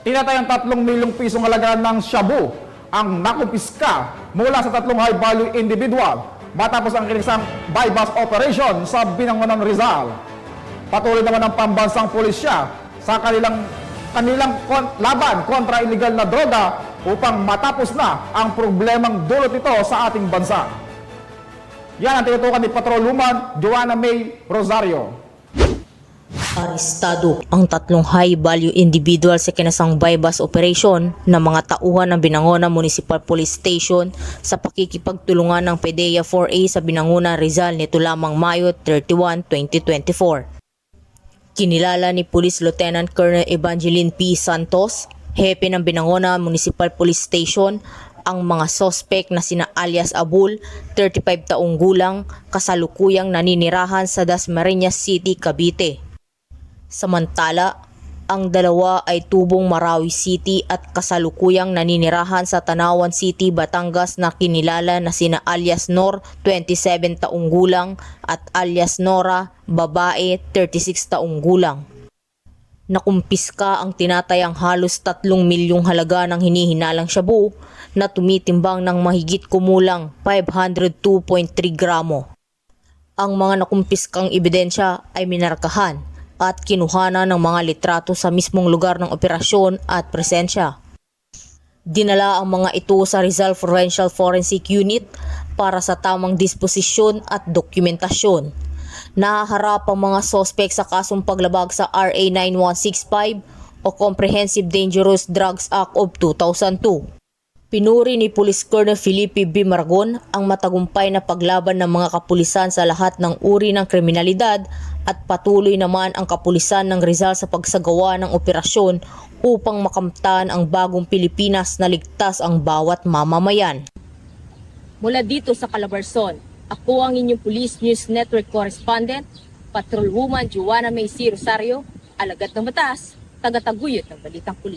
Tinatayang 3 milyong pisong halaga ng shabu ang nakumpiska mula sa 3 high-value individual matapos ang kinisang buy-bust operation sa Binangonan, Rizal. Patuloy naman ang pambansang pulisya sa kanilang laban kontra illegal na droga upang matapos na ang problemang dulot ito sa ating bansa. Yan ang tinutukan ni Patrolwoman Joanna May Rosario. Arestado ang 3 high-value individual sa kinasang buy-bust operation ng mga tauhan ng Binangonan Municipal Police Station sa pakikipagtulungan ng PDEA 4A sa Binangonan, Rizal nito lamang Mayo 31, 2024. Kinilala ni Police Lieutenant Colonel Evangeline P. Santos, hepe ng Binangonan Municipal Police Station, ang mga sospek na sina alias Abul, 35 taong gulang, kasalukuyang naninirahan sa Dasmariñas City, Cavite. Samantala, ang dalawa ay tubong Marawi City at kasalukuyang naninirahan sa Tanawan City, Batangas na kinilala na sina alias Nor, 27 taong gulang at alias Nora, babae, 36 taong gulang. Nakumpiska ang tinatayang halos 3 milyong halaga ng hinihinalang shabu na tumitimbang ng mahigit kumulang 502.3 gramo. Ang mga nakumpiskang ebidensya ay minarkahan at kinuhanan ng mga litrato sa mismong lugar ng operasyon at presensya. Dinala ang mga ito sa Rizal Forensic Forensic Unit para sa tamang disposisyon at dokumentasyon. Nahaharap ang mga sospek sa kasong paglabag sa RA 9165 o Comprehensive Dangerous Drugs Act of 2002. Pinuri ni Police Colonel Felipe B. Margon ang matagumpay na paglaban ng mga kapulisan sa lahat ng uri ng kriminalidad at patuloy naman ang kapulisan ng Rizal sa pagsagawa ng operasyon upang makamtan ang bagong Pilipinas na ligtas ang bawat mamamayan. Mula dito sa Calabarzon, ako ang inyong Police News Network Correspondent, Patrolwoman Joanna May C. Rosario, alagad ng batas, tagataguyod ng Balitang Pulis.